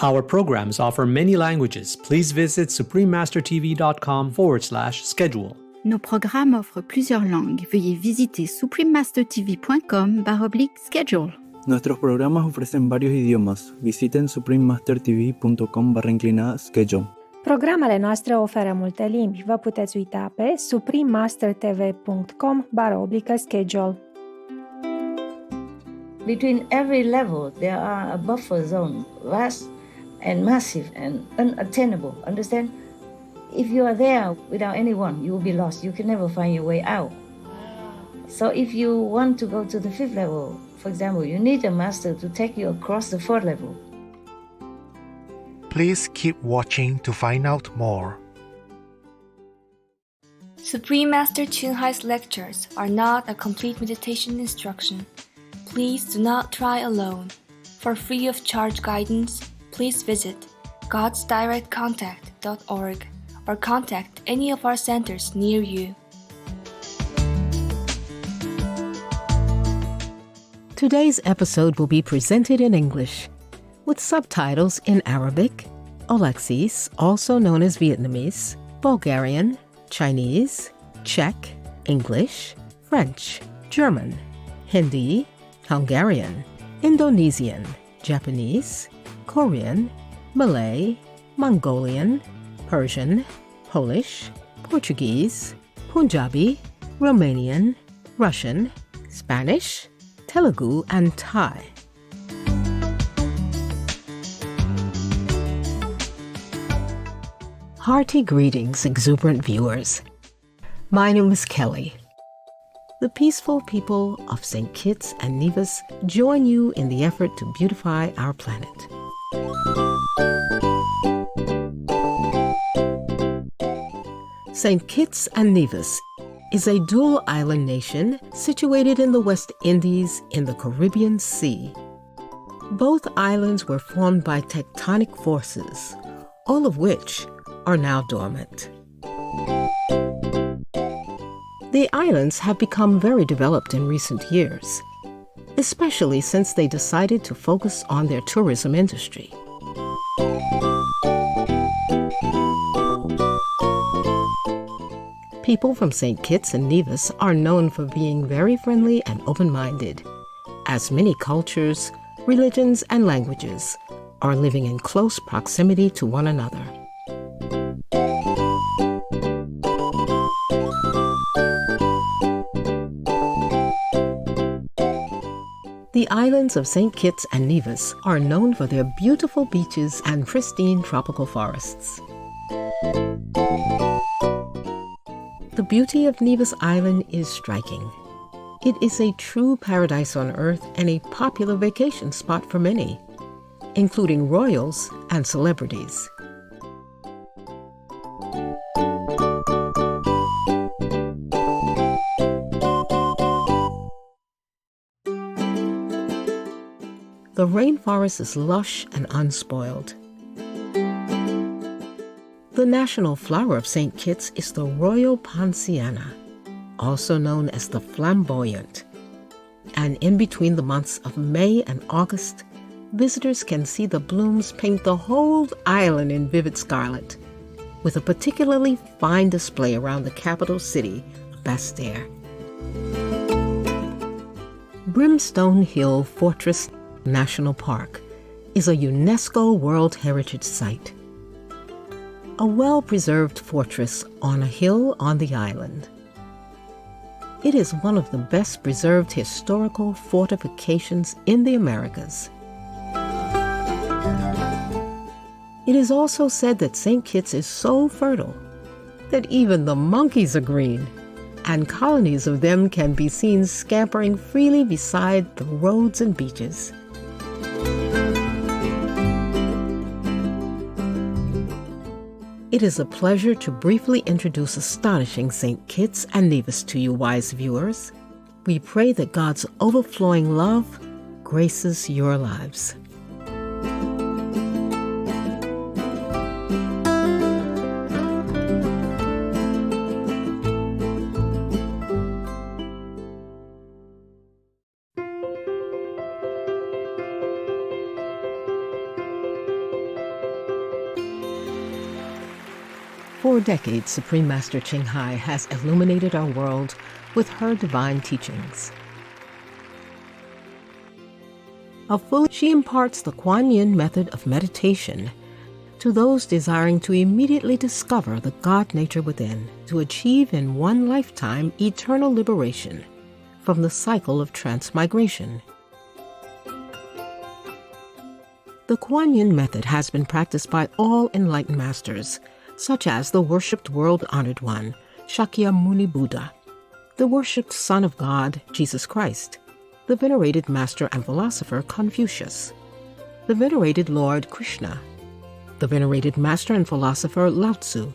Our programs offer many languages. Please visit suprememastertv.com/schedule. Nos programmes offrent plusieurs langues. Veuillez visiter suprememastertv.com/schedule. Nuestros programas ofrecen varios idiomas. Visiten suprememastertv.com/schedule. Programele noastre oferă multe limbi. Vă puteți uita pe suprememastertv.com/schedule. Between every level, there are a buffer zone, vast and massive and unattainable. Understand? If you are there without anyone, you will be lost. You can never find your way out. So if you want to go to the fifth level, for example, you need a master to take you across the fourth level. Please keep watching to find out more. Supreme Master Ching Hai's lectures are not a complete meditation instruction. Please do not try alone. For free of charge guidance, please visit godsdirectcontact.org or contact any of our centers near you. Today's episode will be presented in English, with subtitles in Arabic, Alexis, also known as Vietnamese, Bulgarian, Chinese, Czech, English, French, German, Hindi, Hungarian, Indonesian, Japanese, Korean, Malay, Mongolian, Persian, Polish, Portuguese, Punjabi, Romanian, Russian, Spanish, Telugu, and Thai. Hearty greetings, exuberant viewers. My name is Kelly. The peaceful people of St. Kitts and Nevis join you in the effort to beautify our planet. St. Kitts and Nevis is a dual island nation situated in the West Indies in the Caribbean Sea. Both islands were formed by tectonic forces, all of which are now dormant. The islands have become very developed in recent years, especially since they decided to focus on their tourism industry. People from St. Kitts and Nevis are known for being very friendly and open-minded, as many cultures, religions, and languages are living in close proximity to one another. The islands of St. Kitts and Nevis are known for their beautiful beaches and pristine tropical forests. The beauty of Nevis Island is striking. It is a true paradise on earth and a popular vacation spot for many, including royals and celebrities. The rainforest is lush and unspoiled. The national flower of St. Kitts is the Royal Poinciana, also known as the flamboyant. And in between the months of May and August, visitors can see the blooms paint the whole island in vivid scarlet, with a particularly fine display around the capital city of Basse-Terre. Brimstone Hill Fortress National Park is a UNESCO World Heritage Site, a well-preserved fortress on a hill on the island. It is one of the best preserved historical fortifications in the Americas. It is also said that St. Kitts is so fertile that even the monkeys are green, and colonies of them can be seen scampering freely beside the roads and beaches. It is a pleasure to briefly introduce astonishing St. Kitts and Nevis to you, wise viewers. We pray that God's overflowing love graces your lives. For decades, Supreme Master Ching Hai has illuminated our world with her divine teachings. She imparts the Kuan Yin method of meditation to those desiring to immediately discover the God nature within, to achieve in one lifetime eternal liberation from the cycle of transmigration. The Kuan Yin method has been practiced by all enlightened masters, such as the worshipped world-honored one, Shakyamuni Buddha, the worshipped Son of God, Jesus Christ, the venerated master and philosopher Confucius, the venerated Lord Krishna, the venerated master and philosopher Lao Tzu,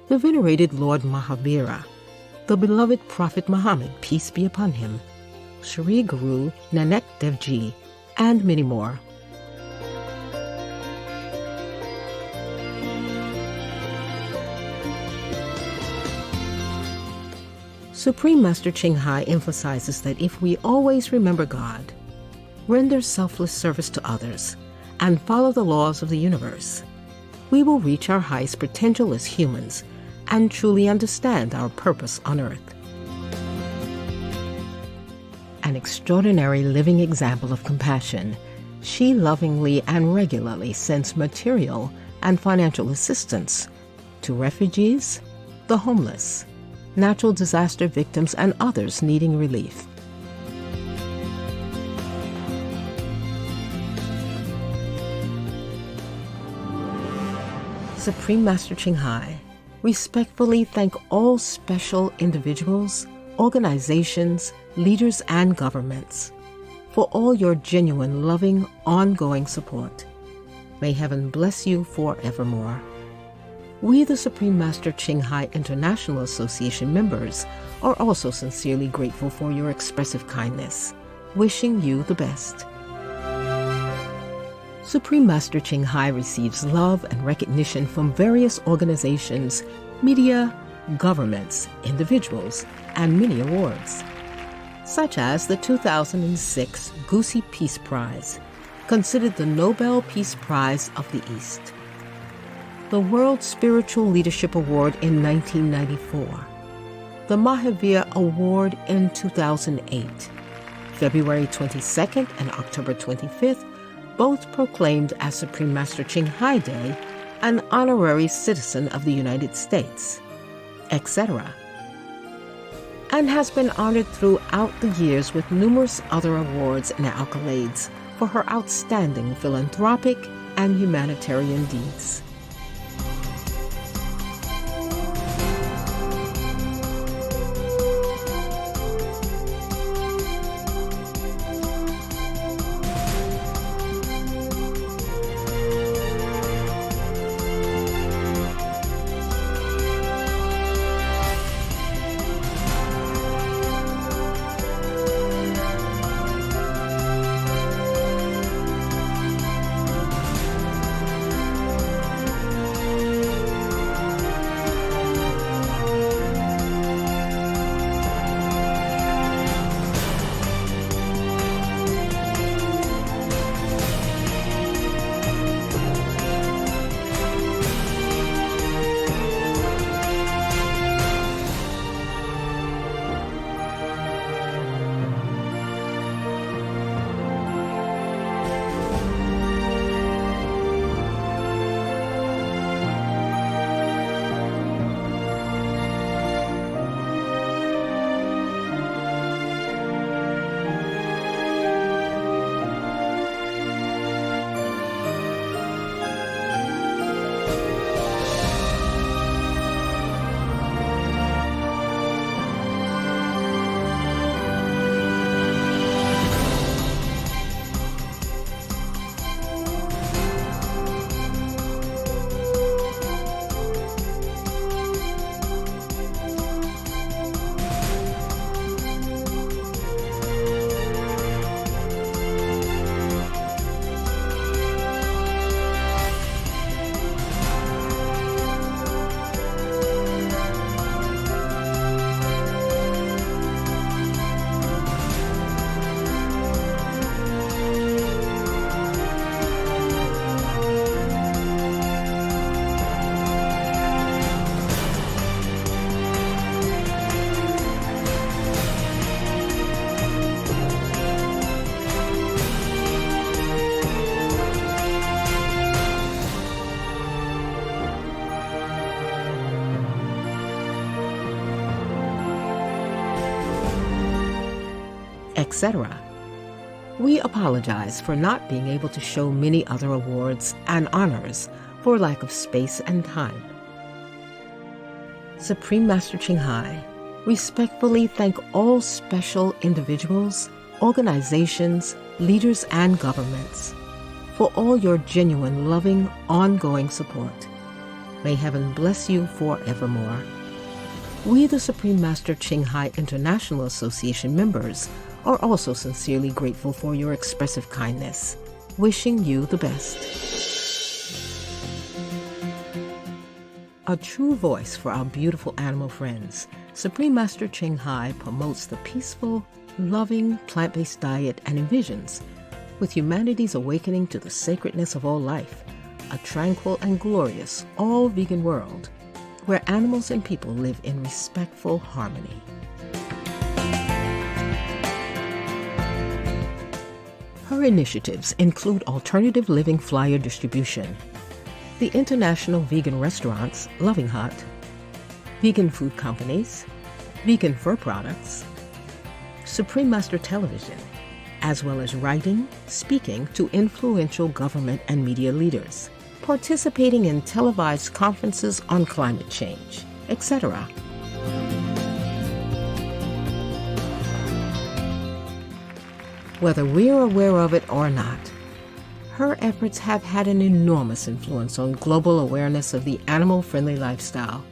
the venerated Lord Mahavira, the beloved Prophet Muhammad, peace be upon him, Sri Guru Nanak Dev Ji, and many more. Supreme Master Ching Hai emphasizes that if we always remember God, render selfless service to others, and follow the laws of the universe, we will reach our highest potential as humans and truly understand our purpose on earth. An extraordinary living example of compassion, she lovingly and regularly sends material and financial assistance to refugees, the homeless, natural disaster victims, and others needing relief. Supreme Master Ching Hai respectfully thank all special individuals, organizations, leaders, and governments for all your genuine, loving, ongoing support. May heaven bless you forevermore. We, the Supreme Master Ching Hai International Association members, are also sincerely grateful for your expressive kindness, wishing you the best. Supreme Master Ching Hai receives love and recognition from various organizations, media, governments, individuals, and many awards, such as the 2006 Goosey Peace Prize, considered the Nobel Peace Prize of the East, the World Spiritual Leadership Award in 1994, the Mahavir Award in 2008, February 22nd and October 25th, both proclaimed as Supreme Master Ching Hai Day, an honorary citizen of the United States, etc., and has been honored throughout the years with numerous other awards and accolades for her outstanding philanthropic and humanitarian deeds. etc. We apologize for not being able to show many other awards and honors for lack of space and time. Supreme Master Ching Hai respectfully thank all special individuals, organizations, leaders, and governments for all your genuine, loving, ongoing support. May heaven bless you forevermore. We, the Supreme Master Ching Hai International Association members, are also sincerely grateful for your expressive kindness, wishing you the best. A true voice for our beautiful animal friends, Supreme Master Ching Hai promotes the peaceful, loving, plant-based diet and envisions, with humanity's awakening to the sacredness of all life, a tranquil and glorious all-vegan world where animals and people live in respectful harmony. Her initiatives include alternative living flyer distribution, the international vegan restaurants Loving Hut, vegan food companies, vegan fur products, Supreme Master Television, as well as writing, speaking to influential government and media leaders, participating in televised conferences on climate change, etc. Whether we're aware of it or not, her efforts have had an enormous influence on global awareness of the animal-friendly lifestyle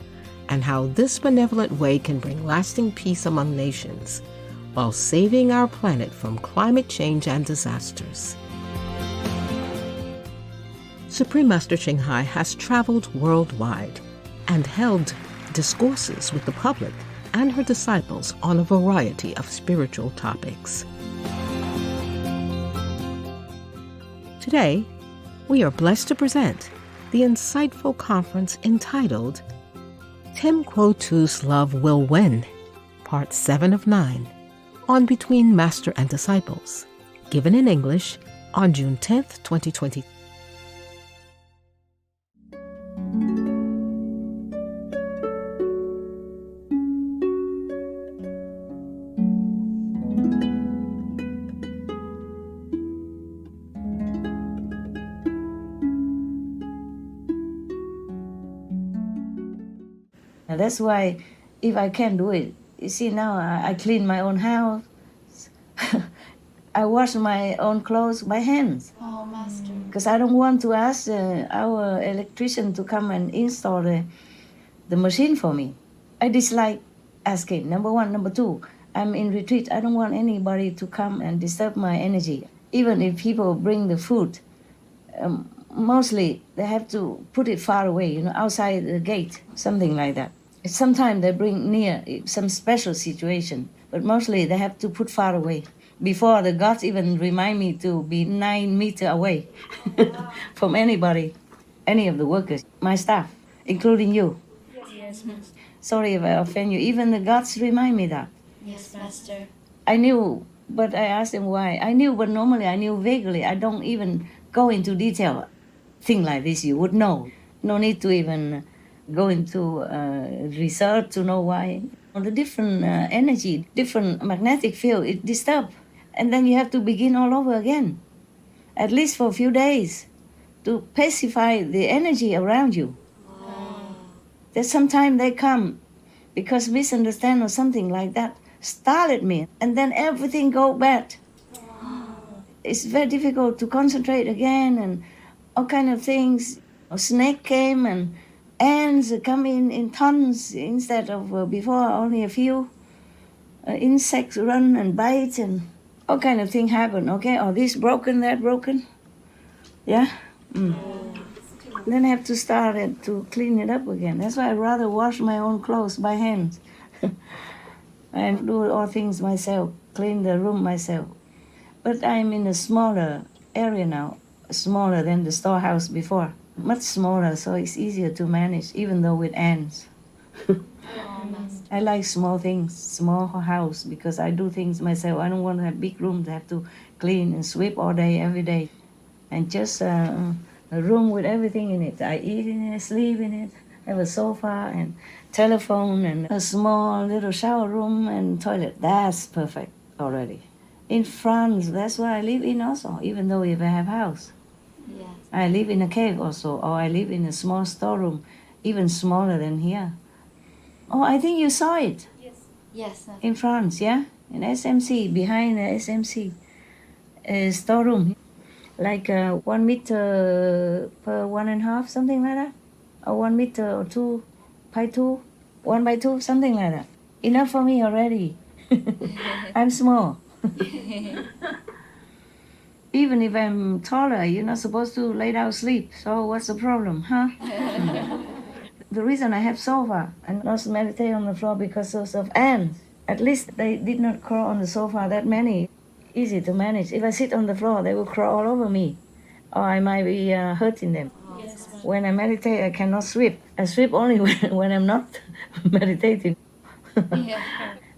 and how this benevolent way can bring lasting peace among nations while saving our planet from climate change and disasters. Supreme Master Ching Hai has traveled worldwide and held discourses with the public and her disciples on a variety of spiritual topics. Today, we are blessed to present the insightful conference entitled Tim Quo Tu's Love Will Win, Part 7 of 9, on Between Master and Disciples, given in English on June 10th, 2020. And that's why, if I can do it, you see now I clean my own house. I wash my own clothes by hands. Oh, Master. Because I don't want to ask our electrician to come and install the machine for me. I dislike asking, number one. Number two, I'm in retreat. I don't want anybody to come and disturb my energy. Even if people bring the food, mostly they have to put it far away, outside the gate, something like that. Sometimes they bring near some special situation, but mostly they have to put far away. Before, the gods even remind me to be 9 meters away from anybody, any of the workers, my staff, including you. Yes, Master. Sorry if I offend you. Even the gods remind me that. Yes, Master. I knew, but I asked them why. I knew, but normally I knew vaguely. I don't even go into detail. Thing like this, you would know. No need to even go into research to know why. The different energy, different magnetic field, it disturbs. And then you have to begin all over again, at least for a few days, to pacify the energy around you. Wow. That sometimes they come because misunderstand or something like that, startled me, and then everything go bad. Wow. It's very difficult to concentrate again, and all kind of things. A snake came and ants come in tons instead of before only a few. Insects run and bite and all kind of thing happen, okay? Or this broken, that broken. Yeah? Then I have to start it to clean it up again. That's why I'd rather wash my own clothes by hand. And do all things myself, clean the room myself. But I'm in a smaller area now, smaller than the storehouse before. Much smaller, so it's easier to manage, even though with ants. I like small things, small house, because I do things myself. I don't want to have big room to have to clean and sweep all day, every day. And just a room with everything in it. I eat in it, sleep in it, have a sofa and telephone and a small little shower room and toilet. That's perfect already. In France, that's where I live in also, even though if I have house. Yes. I live in a cave also, or I live in a small storeroom, even smaller than here. Oh, I think you saw it Yes. in France, yeah? In SMC, behind the SMC storeroom. Like 1 meter per 1.5, something like that. Or 1 meter or 2 by 2, 1 by 2, something like that. Enough for me already. I'm small. Even if I'm taller, you're not supposed to lay down sleep. So what's the problem, huh? The reason I have sofa and not meditate on the floor because of ants. At least they did not crawl on the sofa that many. Easy to manage. If I sit on the floor, they will crawl all over me. Or I might be hurting them. Yes. When I meditate, I cannot sweep. I sweep only when I'm not meditating.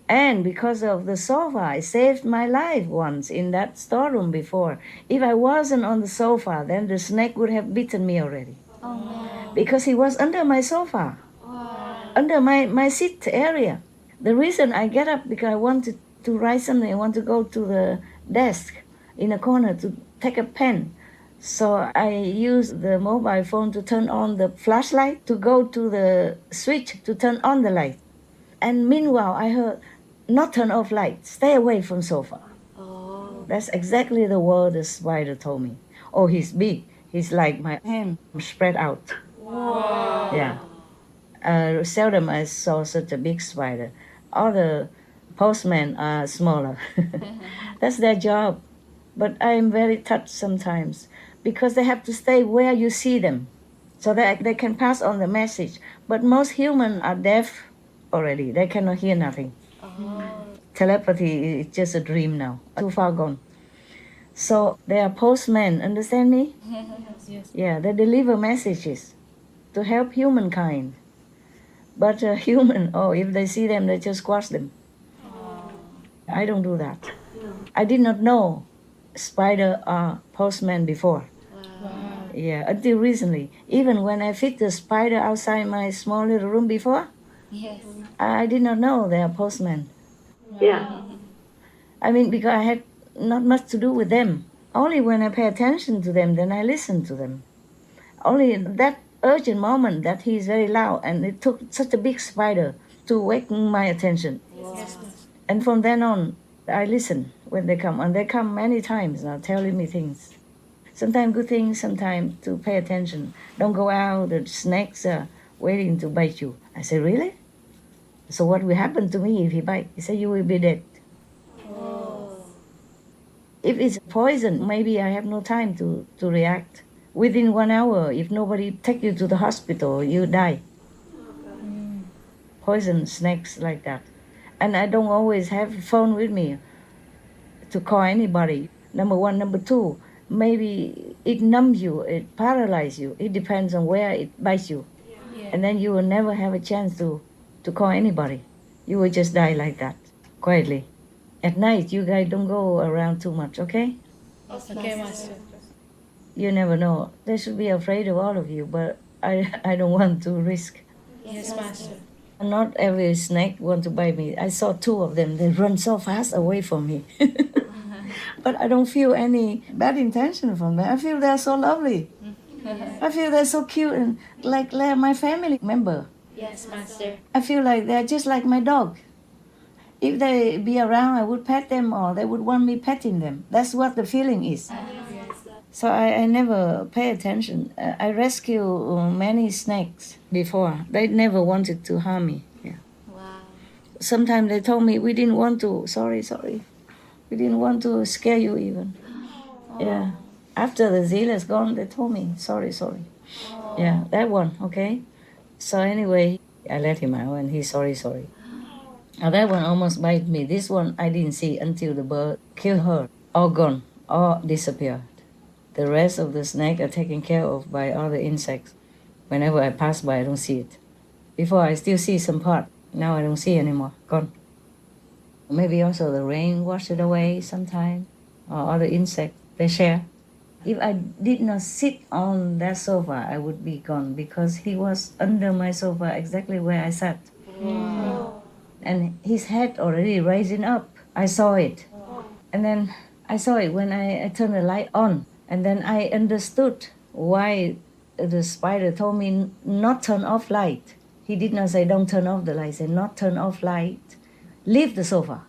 And because of the sofa, it saved my life once in that storeroom before. If I wasn't on the sofa, then the snake would have bitten me already. Oh no. Because he was under my sofa, under my seat area. The reason I get up because I wanted to write something. I want to go to the desk in a corner to take a pen. So I use the mobile phone to turn on the flashlight to go to the switch to turn on the light. And meanwhile, I heard, not turn off light, stay away from sofa. Oh. That's exactly the word the spider told me. Oh, he's big. He's like my hand spread out. Wow. Yeah. Seldom I saw such a big spider. All the postmen are smaller. That's their job. But I am very touched sometimes because they have to stay where you see them so that they can pass on the message. But most humans are deaf already. They cannot hear nothing. Telepathy is just a dream now, too far gone. So they are postmen, understand me? Yes. Yeah, they deliver messages to help humankind. But human, if they see them, they just squash them. I don't do that. No. I did not know spider are postmen before. Wow. Yeah, until recently. Even when I fit the spider outside my small little room before, Yes. I did not know they are postmen. Yeah. I mean, because I had not much to do with them. Only when I pay attention to them, then I listen to them. Only in that urgent moment that he is very loud, and it took such a big spider to wake my attention. Yes. And from then on, I listen when they come. And they come many times now telling me things. Sometimes good things, sometimes to pay attention. Don't go out, the snakes are waiting to bite you. I say, really? So what will happen to me if he bites? He said, you will be dead. Oh. If it's poison, maybe I have no time to react. Within 1 hour, if nobody take you to the hospital, you die. Poison snakes like that. And I don't always have a phone with me to call anybody. Number one. Number two, maybe it numbs you, it paralyzes you. It depends on where it bites you. Yeah. And then you will never have a chance to call anybody. You will just die like that, quietly. At night, you guys don't go around too much, okay? Okay, Master. You never know. They should be afraid of all of you, but I don't want to risk. Yes, Master. Not every snake want to bite me. I saw 2 of them. They run so fast away from me. But I don't feel any bad intention from them. I feel they're so lovely. I feel they're so cute and like they're my family member. Yes, Master. I feel like they're just like my dog. If they be around, I would pet them or they would want me petting them. That's what the feeling is. So I never pay attention. I rescue many snakes before. They never wanted to harm me. Yeah. Wow. Sometimes they told me, we didn't want to. Sorry. We didn't want to scare you even. Yeah. After the zeal is gone, they told me, sorry. Yeah, that one, okay? So anyway, I let him out and he's sorry. Now that one almost bite me. This one I didn't see until the bird killed her. All gone, all disappeared. The rest of the snake are taken care of by other insects. Whenever I pass by, I don't see it. Before I still see some part. Now I don't see anymore. Gone. Maybe also the rain washed it away sometime. Or other insects, they share. If I did not sit on that sofa, I would be gone because he was under my sofa exactly where I sat. Wow. And his head already rising up. I saw it. And then I saw it when I turned the light on. And then I understood why the spider told me not turn off light. He did not say don't turn off the light. He said not turn off light. Leave the sofa.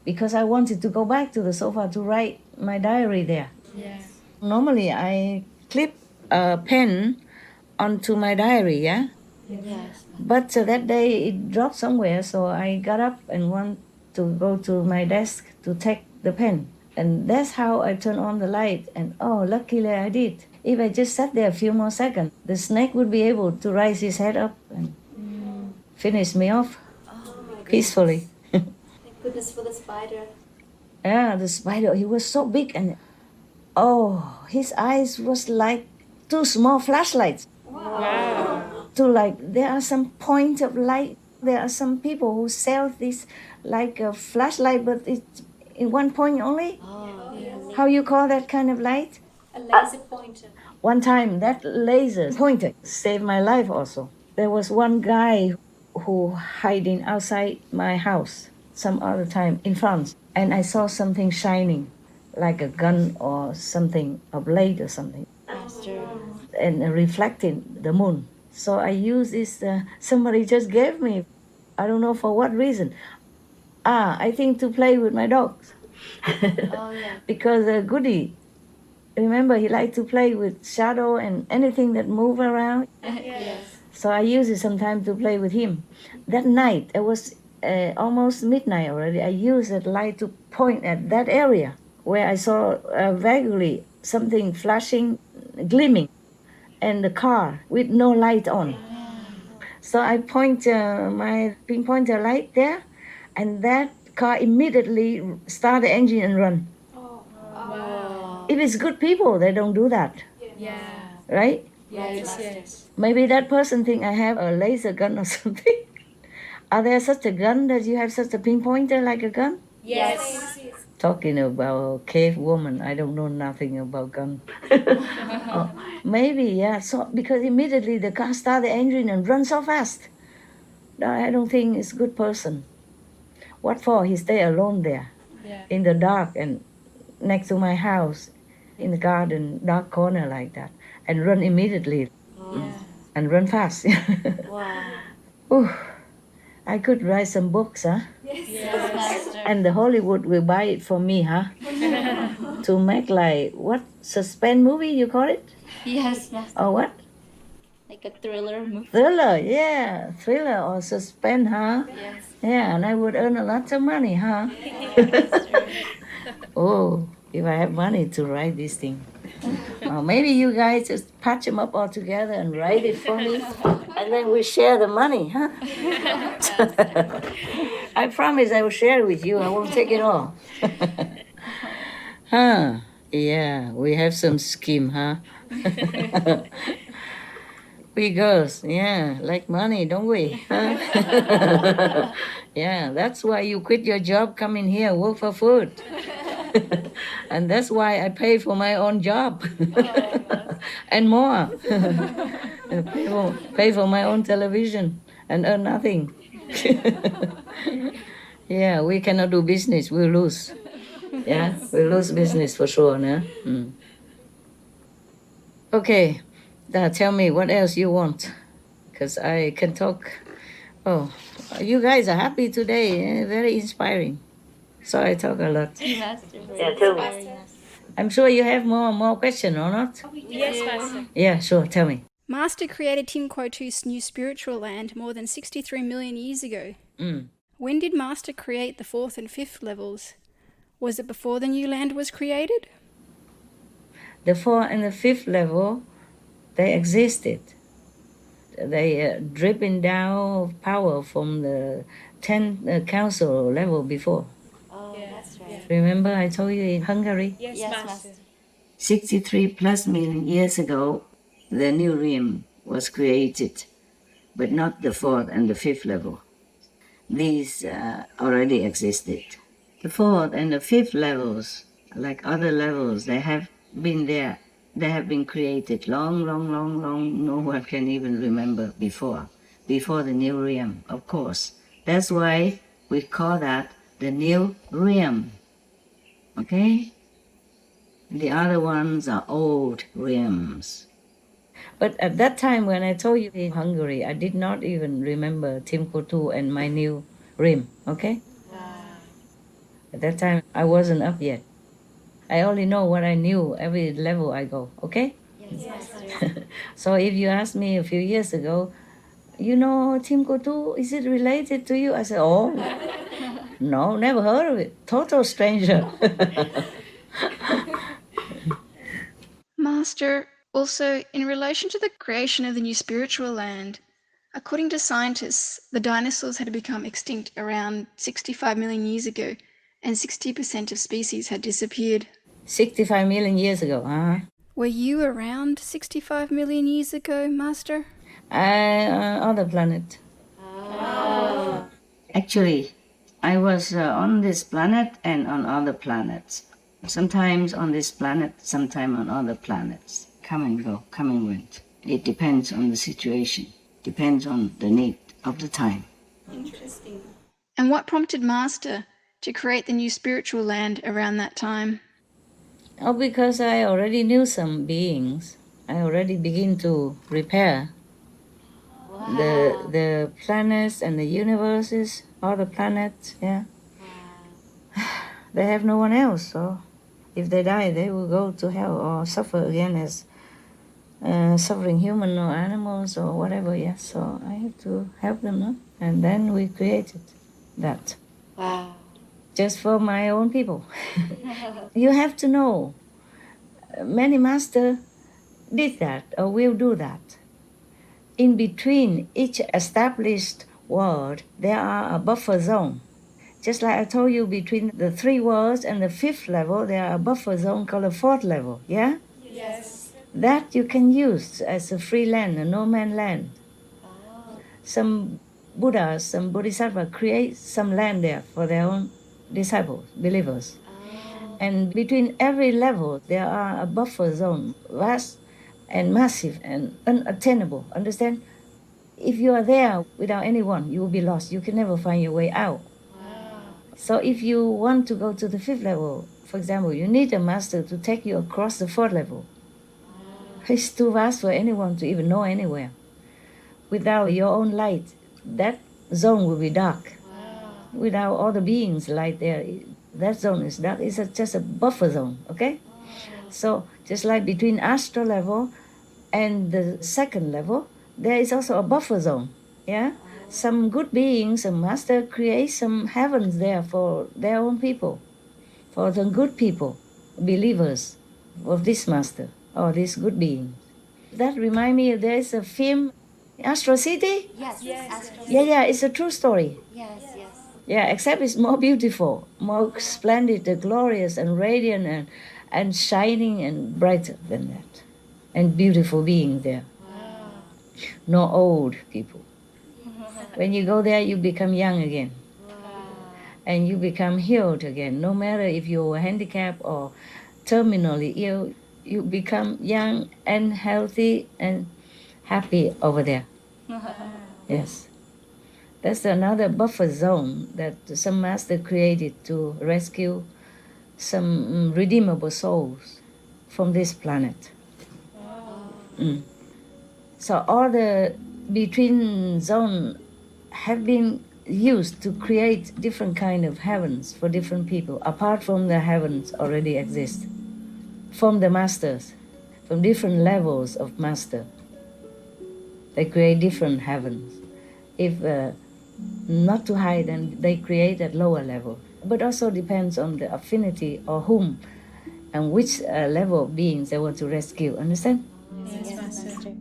Because I wanted to go back to the sofa to write my diary there. Yes. Normally I clip a pen onto my diary, yeah? Yes. But that day it dropped somewhere, so I got up and went to go to my desk to take the pen. And that's how I turned on the light. And oh, luckily I did. If I just sat there a few more seconds, the snake would be able to raise his head up and finish me off peacefully. Thank goodness for the spider. Yeah, the spider, he was so big and oh, his eyes was like two small flashlights. Wow. To like, there are some point of light. There are some people who sell this like a flashlight, but it's in one point only. Yes. How you call that kind of light? A laser pointer. One time that laser pointer saved my life also. There was one guy who hiding outside my house some other time in France, and I saw something shining like a gun or something, a blade or something, Master. and reflecting the moon. So I used this, somebody just gave me, I don't know for what reason. I think to play with my dogs. Oh yeah. Because Goody, remember, he liked to play with shadow and anything that move around. Yes. So I use it sometimes to play with him. That night, it was almost midnight already. I used that light to point at that area where I saw vaguely something flashing, gleaming, and the car with no light on. So I point my pinpointer light there, and that car immediately start the engine and run. Wow. If it's good people, they don't do that, Yeah. right? Yes. Yes. Maybe that person think I have a laser gun or something. Are there such a gun that you have such a pinpointer like a gun? Yes. Talking about cave woman, I don't know nothing about gun. Oh, maybe, yeah. So because immediately the car start the engine and run so fast. No, I don't think it's a good person. What for? He stay alone there Yeah. in the dark and next to my house in the garden, dark corner like that, and run immediately Yeah. and run fast. Wow. Ooh, I could write some books, huh? Yes, Master. And the Hollywood will buy it for me, huh? To make like, what, suspense movie you call it? Yes, Master. Or what? Like a thriller movie. Thriller, yeah. Thriller or suspense, huh? Yes. Yeah, and I would earn a lot of money, huh? Oh, if I have money to write this thing. Maybe you guys just patch them up all together and write it for me, and then we share the money, huh? I promise I will share it with you. I won't take it all. Huh? Yeah, we have some scheme, huh? We girls, yeah, like money, don't we? Huh? Yeah, that's why you quit your job, come in here, work for food. And that's why I pay for my own job. And more. Pay for my own television and earn nothing. Yeah, we cannot do business, we'll lose. Yeah, we'll lose business for sure, no? Okay, now tell me what else you want, because I can talk. Oh, you guys are happy today, very inspiring. So I talk a lot. Master. Yeah, tell me. I'm sure you have more questions, or not? Yes, Master. Yeah, sure, tell me. Master created Timquotu's new spiritual land more than 63 million years ago. When did Master create the 4th and 5th levels? Was it before the new land was created? The 4th and the 5th level, they existed. They dripping down power from the 10th council level before. Oh, that's right. Remember I told you in Hungary? Yes, Master. 63 plus million years ago, the new realm was created, but not the 4th and the 5th level. These already existed. The 4th and the 5th levels, like other levels, they have been there. They have been created long, no one can even remember before the new realm, of course. That's why we call that the new realm. okay? The other ones are old realms. But at that time when I told you in Hungary, I did not even remember Timbuktu and my new rim, okay? At that time, I wasn't up yet. I only know what I knew every level I go, okay? Yes. So if you asked me a few years ago, you know Timbuktu, is it related to you? I said, oh, no, never heard of it. Total stranger. Master, also, in relation to the creation of the new spiritual land, according to scientists, the dinosaurs had become extinct around 65 million years ago, and 60% of species had disappeared. 65 million years ago, Were you around 65 million years ago, Master? On the planet. Actually, I was on this planet and on other planets. Sometimes on this planet, sometimes on other planets. Come and go, come and went. It depends on the situation, depends on the need of the time. Interesting. And what prompted Master to create the new spiritual land around that time? Oh, because I already knew some beings. I already begin to repair the planets and the universes, all the planets, yeah. They have no one else, so if they die, they will go to hell or suffer again as suffering human or animals or whatever, yeah. So I have to help them, no? And then we created that. Wow. Just for my own people. You have to know, many masters did that or will do that. In between each established word, there are a buffer zone. Just like I told you, between the 3 words and the 5th level, there are a buffer zone called the 4th level, yeah? Yes. That you can use as a free land, a no-man land. Some Buddhas, some Bodhisattvas create some land there for their own disciples, believers. And between every level, there are a buffer zone, vast and massive and unattainable, understand? If you are there without anyone, you will be lost. You can never find your way out. So if you want to go to the 5th level, for example, you need a master to take you across the 4th level. It's too vast for anyone to even know anywhere. Without your own light, that zone will be dark. Without all the beings light there, that zone is dark. It's just a buffer zone, okay? So just like between astral level and the 2nd level, there is also a buffer zone, yeah? Some good beings, some master create some heavens there for their own people, for the good people, believers of this master or this good being. That reminds me, there is a film, Astro City? Yes. Astro. Yeah, it's a true story. Yes. Yeah, except it's more beautiful, more splendid, glorious and radiant and shining and brighter than that. And beautiful beings there. No old people. When you go there, you become young again. And you become healed again. No matter if you're handicapped or terminally ill, you become young and healthy and happy over there. Yes. That's another buffer zone that some master created to rescue some redeemable souls from this planet. So all the between zone have been used to create different kind of heavens for different people, apart from the heavens already exist, from the masters, from different levels of master. They create different heavens. If not too high, then they create at lower level. But also depends on the affinity or whom and which level of beings they want to rescue. Understand? Yes, Master.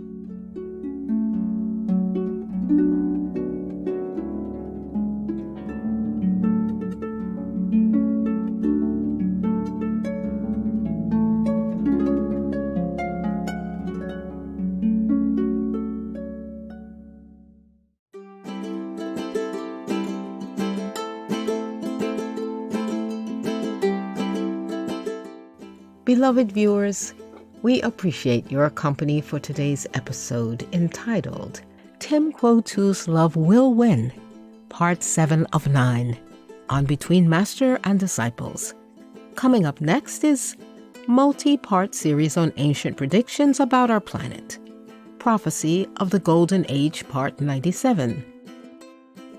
Beloved viewers, we appreciate your company for today's episode entitled Timbuktu's Love Will Win, Part 7 of 9, on Between Master and Disciples. Coming up next is multi-part series on ancient predictions about our planet. Prophecy of the Golden Age, Part 97.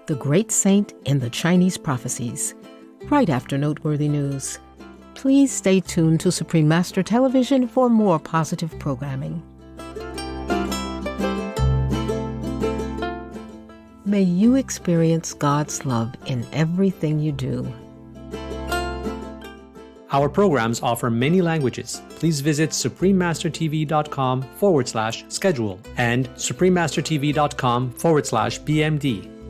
The Great Saint in the Chinese Prophecies, right after noteworthy news. Please stay tuned to Supreme Master Television for more positive programming. May you experience God's love in everything you do. Our programs offer many languages. Please visit suprememastertv.com/schedule and suprememastertv.com/BMD.